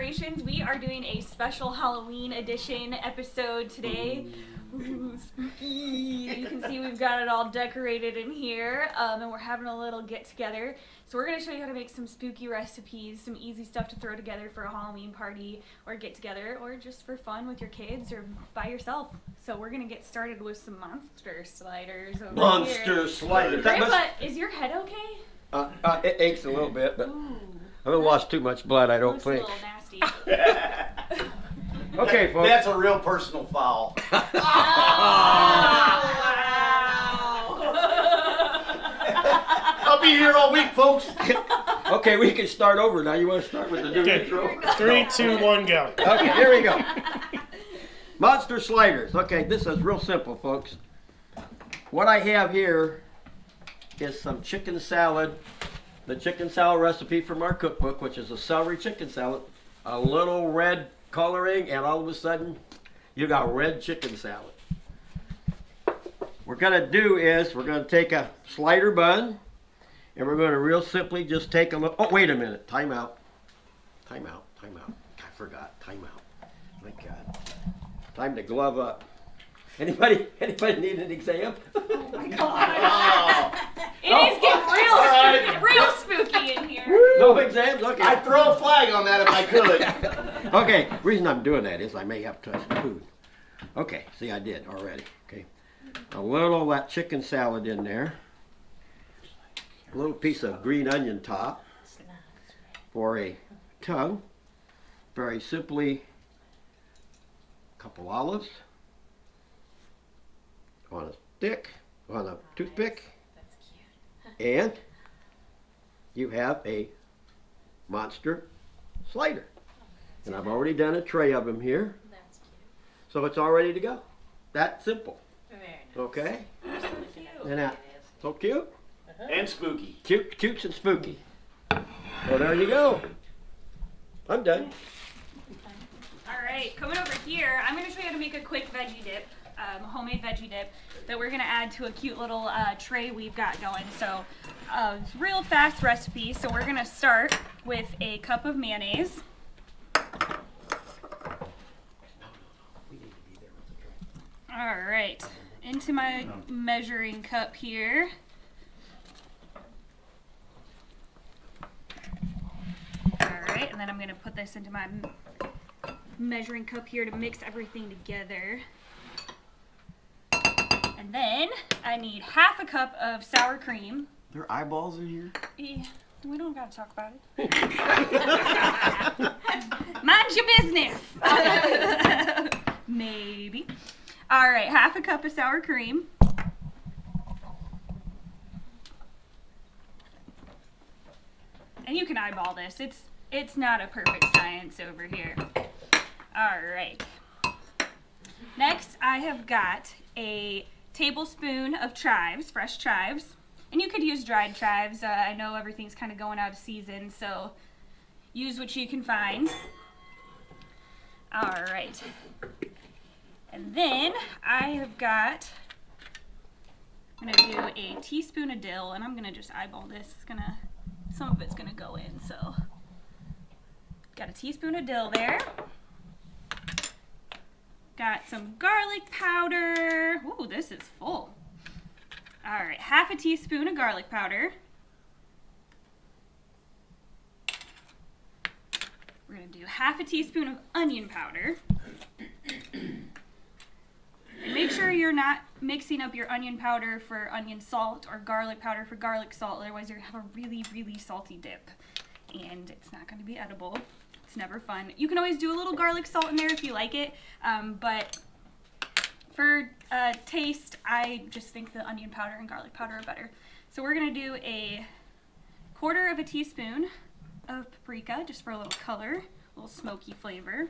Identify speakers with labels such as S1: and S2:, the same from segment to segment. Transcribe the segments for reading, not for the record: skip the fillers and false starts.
S1: decorations. We are doing a special Halloween edition episode today. Ooh, spooky. You can see we've got it all decorated in here, and we're having a little get together. So we're going to show you how to make some spooky recipes, some easy stuff to throw together for a Halloween party or get together, or just for fun with your kids or by yourself. So we're going to get started with some monster sliders over
S2: Monster
S1: here.
S2: sliders.
S1: Grandpa, is your head okay?
S2: It aches a little bit, but
S1: Ooh.
S2: I haven't lost too much blood, I don't
S1: Looks
S2: think.
S1: a little nasty.
S2: Okay, folks.
S3: That's a real personal foul.
S1: Oh,
S3: I'll be here all week, folks.
S2: Okay, we can start over now. You want to start with the new intro?
S4: 3, 2, 1, go.
S2: Okay, here we go. Monster sliders. Okay, this is real simple, folks. What I have here is some chicken salad. The chicken salad recipe from our cookbook, which is a celery chicken salad. A little red coloring, and all of a sudden, you got red chicken salad. What we're going to do is we're going to take a slider bun, and we're going to real simply just take a look. Oh, wait a minute. Time out. Time out. Time out. I forgot. Time out. My God. Time to glove up. Anybody need an exam?
S1: oh my God. It is getting real spooky in here.
S2: No exams? Okay.
S3: I'd throw a flag on that if I could.
S2: Okay, reason I'm doing that is I may have touched the food. Okay, see I did already. Okay, a little of that chicken salad in there. A little piece of green onion top for a tongue. Very simply, a couple olives on a stick, on a toothpick, and you have a monster slider. And I've already done a tray of them here.
S5: That's cute.
S2: So it's all ready to go. That simple.
S5: Very nice.
S2: Okay?
S1: You're so cute.
S2: And that, so cute.
S3: And spooky.
S2: Cute and spooky. So there you go. I'm done.
S1: All right, coming over here, I'm going to show you how to make a quick veggie dip, a homemade veggie dip that we're going to add to a cute little tray we've got going. So it's a real fast recipe. So we're going to start with a cup of mayonnaise. All right, into my measuring cup here. All right, and then I'm going to put this into my measuring cup here to mix everything together. And then I need half a cup of sour cream.
S3: There are eyeballs in here?
S1: Eh, we don't gotta talk about it. Mind your business. Maybe. All right, half a cup of sour cream. And you can eyeball this. It's not a perfect science over here. All right. Next, I have got a tablespoon of chives, fresh chives. And you could use dried chives. I know everything's kind of going out of season, so use what you can find. All right. And then I have got, I'm going to do a teaspoon of dill, and I'm going to just eyeball this. Some of it's going to go in, so. Got a teaspoon of dill there. Got some garlic powder. Ooh, this is full. All right, half a teaspoon of garlic powder. We're gonna do half a teaspoon of onion powder. And make sure you're not mixing up your onion powder for onion salt or garlic powder for garlic salt, otherwise you're gonna have a really, really salty dip. And it's not gonna be edible. It's never fun. You can always do a little garlic salt in there if you like it, but for taste, I just think the onion powder and garlic powder are better. So we're gonna do a 1/4 of a teaspoon of paprika, just for a little color, a little smoky flavor.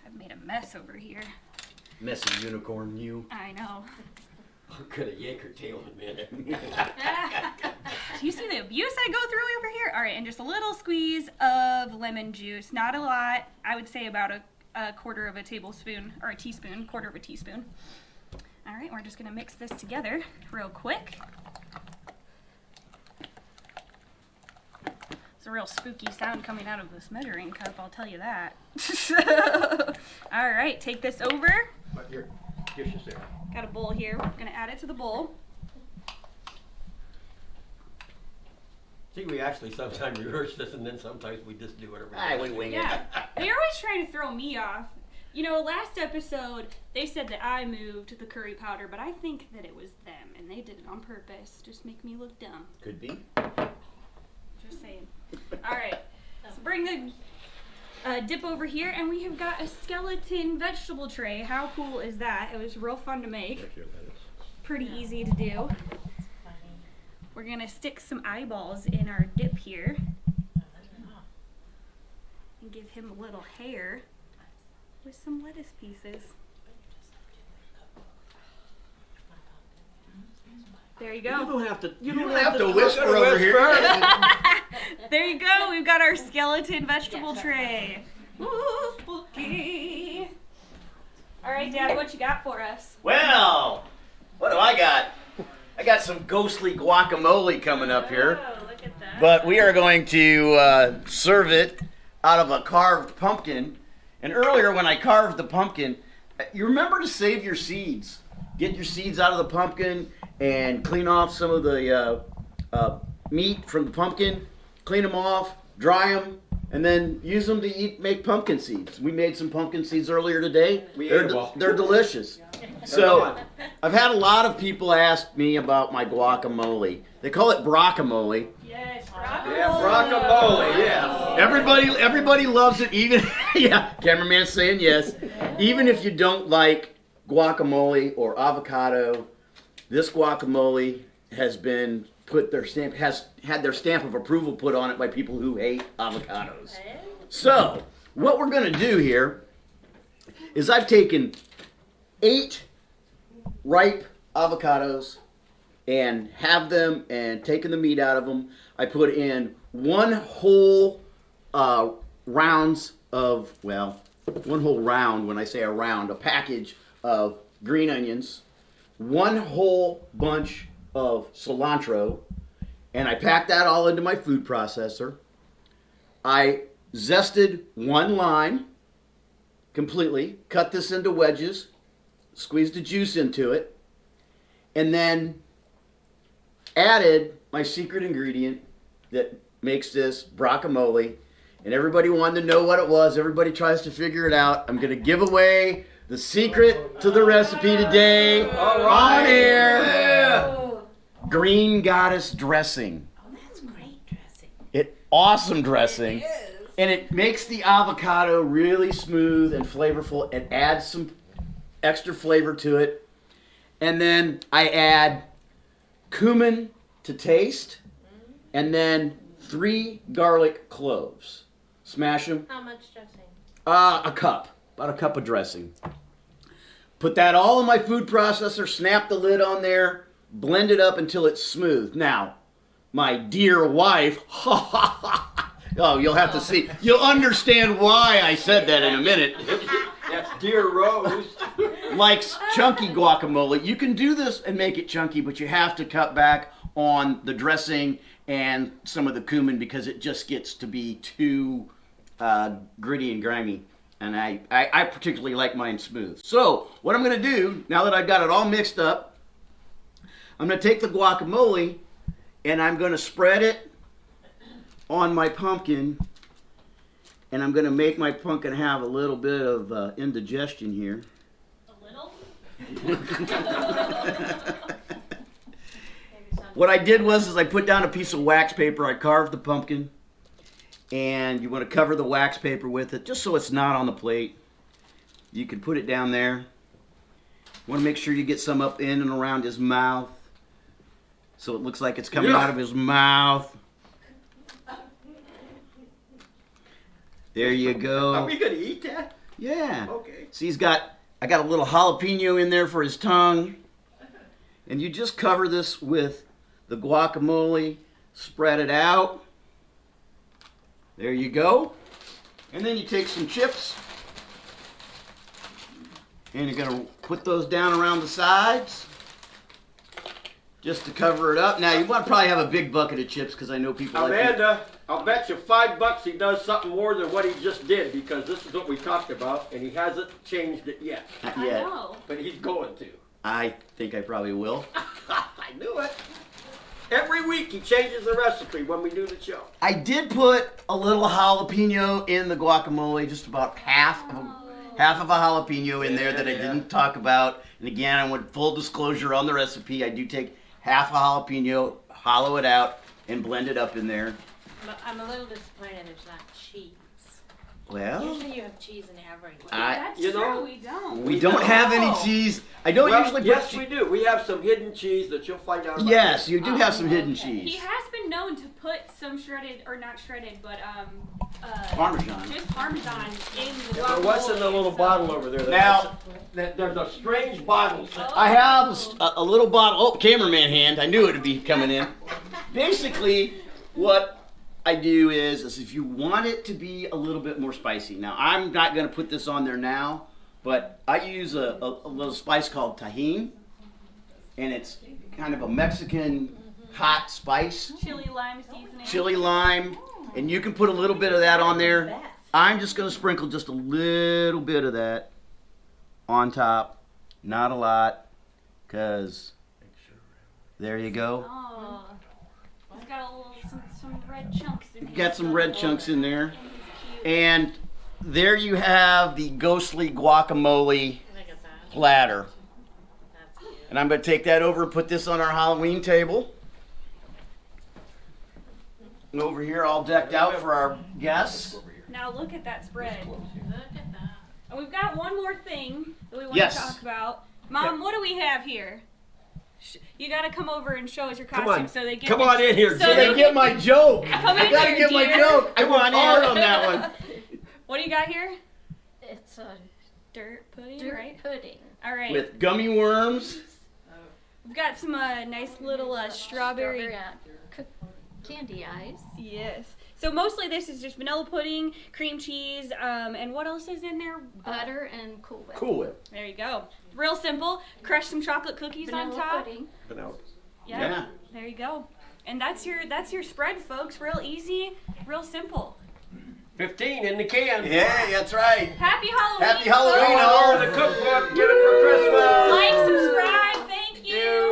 S1: I've made a mess over here.
S3: Messy unicorn, you.
S1: I know.
S2: I'm gonna yank her tail in a minute.
S1: Do you see the abuse I go through over here? All right, and just a little squeeze of lemon juice. Not a lot. I would say about a 1/4 of a tablespoon, or a teaspoon, 1/4 of a teaspoon. All right, we're just gonna mix this together real quick. It's a real spooky sound coming out of this measuring cup, I'll tell you that. All right, take this over.
S2: But your dish is there.
S1: Got a bowl here. We're gonna add it to the bowl.
S2: See, we actually sometimes reverse this, and then sometimes we just do whatever.
S3: We wing
S1: Yeah, they're always trying to throw me off. You know, last episode, they said that I moved the curry powder, but I think that it was them, and they did it on purpose. Just make me look dumb.
S3: Could be.
S1: Just saying. All right, so bring the dip over here, and we have got a skeleton vegetable tray. How cool is that? It was real fun to make. Pretty easy to do. We're gonna stick some eyeballs in our dip here and give him a little hair with some lettuce pieces. There you go.
S2: You don't have to.
S3: You don't have to whisper over here.
S1: There you go. We've got our skeleton vegetable tray. Ooh, spooky. All right, Dad, what you got for us?
S3: Well, what do I got? I got some ghostly guacamole coming up here.
S1: Oh, look at that.
S3: But we are going to serve it out of a carved pumpkin. And earlier when I carved the pumpkin, you remember to save your seeds. Get your seeds out of the pumpkin and clean off some of the meat from the pumpkin. Clean them off, dry them, and then use them to make pumpkin seeds. We made some pumpkin seeds earlier today. They're delicious. So I've had a lot of people ask me about my guacamole. They call it brockamole.
S1: Yes, guacamole.
S2: Yeah, guacamole. Yeah.
S3: Everybody loves it. Even yeah, cameraman's saying yes. Even if you don't like guacamole or avocado, this guacamole has been has had their stamp of approval put on it by people who hate avocados. So what we're gonna do here is I've taken 8 ripe avocados and have them and taken the meat out of them. I put in 1 whole rounds of, well, 1 whole round, when I say a round, a package of green onions, 1 whole bunch of cilantro, and I packed that all into my food processor. I zested 1 lime completely, cut this into wedges, squeezed the juice into it, and then added my secret ingredient that makes this brockamole. And everybody wanted to know what it was. Everybody tries to figure it out. I'm going to give away the secret to the recipe today on air.
S2: Yeah.
S3: Green Goddess dressing.
S4: Oh, that's great dressing.
S3: Awesome dressing.
S4: It is.
S3: And it makes the avocado really smooth and flavorful. It adds some extra flavor to it. And then I add cumin to taste. And then 3 garlic cloves. Smash them.
S4: How much dressing?
S3: A cup. About a cup of dressing. Put that all in my food processor. Snap the lid on there. Blend it up until it's smooth. Now, my dear wife, oh, you'll have to see. You'll understand why I said that in a minute.
S2: That's Dear Rose.
S3: Likes chunky guacamole. You can do this and make it chunky, but you have to cut back on the dressing and some of the cumin because it just gets to be too gritty and grimy. And I particularly like mine smooth. So, what I'm going to do, now that I've got it all mixed up, I'm going to take the guacamole and I'm going to spread it on my pumpkin, and I'm going to make my pumpkin have a little bit of indigestion here.
S1: A little?
S3: What I did was I put down a piece of wax paper. I carved the pumpkin, and you want to cover the wax paper with it just so it's not on the plate. You can put it down there. You want to make sure you get some up in and around his mouth so it looks like it's coming out of his mouth. There you go.
S2: Are we going to eat that?
S3: Yeah.
S2: Okay.
S3: See, I got a little jalapeno in there for his tongue. And you just cover this with the guacamole, spread it out. There you go. And then you take some chips, and you're going to put those down around the sides. just to cover it up. Now you want to probably have a big bucket of chips because I know people like.
S2: Amanda, I'll bet you $5 he does something more than what he just did because this is what we talked about and he hasn't changed it yet.
S3: Not
S1: I
S3: yet.
S1: know.
S2: But he's going to.
S3: I think I probably will.
S2: I knew it. Every week he changes the recipe when we do the show.
S3: I did put a little jalapeno in the guacamole, just about half of a jalapeno in there that I didn't talk about. And again, I went full disclosure on the recipe. I do take half a jalapeno, hollow it out, and blend it up in there.
S4: I'm a little disappointed there's not cheese.
S3: Well,
S4: Usually you have cheese in everything.
S1: That's
S2: you
S1: true,
S2: know,
S1: we don't.
S3: we don't have any cheese. I don't usually put
S2: yes,
S3: cheese.
S2: we do. We have some hidden cheese that you'll find out about.
S3: Yes, you do have some hidden
S1: He
S3: cheese.
S1: has been known to put some shredded, or not shredded, but
S3: Parmesan.
S1: just Parmesan in the
S2: Yeah, there was in the little
S1: guacamole,
S2: bottle over there.
S3: Now,
S2: There's a strange bottle.
S3: I have a little bottle. Oh, cameraman hand. I knew it would be coming in. Basically, what I do is if you want it to be a little bit more spicy. Now, I'm not going to put this on there now, but I use a little spice called Tajin, and it's kind of a Mexican hot spice,
S1: Chili lime seasoning.
S3: chili lime, and you can put a little bit of that on there. I'm just going to sprinkle just a little bit of that on top, not a lot, because there you go.
S1: Oh, it's got a little some red chunks in here.
S3: Got some red chunks in there. And there you have the ghostly guacamole
S4: Look at that.
S3: platter.
S4: That's cute.
S3: And I'm going to take that over and put this on our Halloween table. And over here all decked out for our guests.
S1: Now look at that spread.
S4: Look at that.
S1: And we've got one more thing that we want
S3: Yes.
S1: to talk about. Mom, what do we have here? You got to come over and show us your
S2: Come
S1: costume
S2: on.
S1: so they get
S2: Come on in here,
S1: so
S3: So
S2: Jim.
S3: they get my joke.
S1: Come
S3: I
S1: in
S3: got to
S1: here,
S3: get my
S1: dear.
S3: joke. I
S2: Come
S3: went
S2: on
S3: hard
S2: in.
S3: on that one.
S1: What do you got here?
S4: It's a
S1: Dirt pudding,
S4: dirt
S1: right?
S4: pudding.
S1: All right.
S3: With gummy worms.
S1: We've got some nice little strawberry.
S4: Candy eyes.
S1: Yes. So mostly this is just vanilla pudding, cream cheese, and what else is in there?
S4: Butter and Cool Whip.
S3: Cool Whip.
S1: There you go. Real simple. Crush some chocolate cookies on
S4: Vanilla
S1: top.
S4: pudding.
S3: Yeah.
S1: There you go. And that's your spread, folks. Real easy, real simple.
S2: 15 in the can.
S3: Yeah, that's right.
S1: Happy Halloween.
S3: Happy Halloween,
S1: folks.
S3: all.
S2: Order the cookbook. Get it for Christmas.
S1: Like, subscribe. Thank you.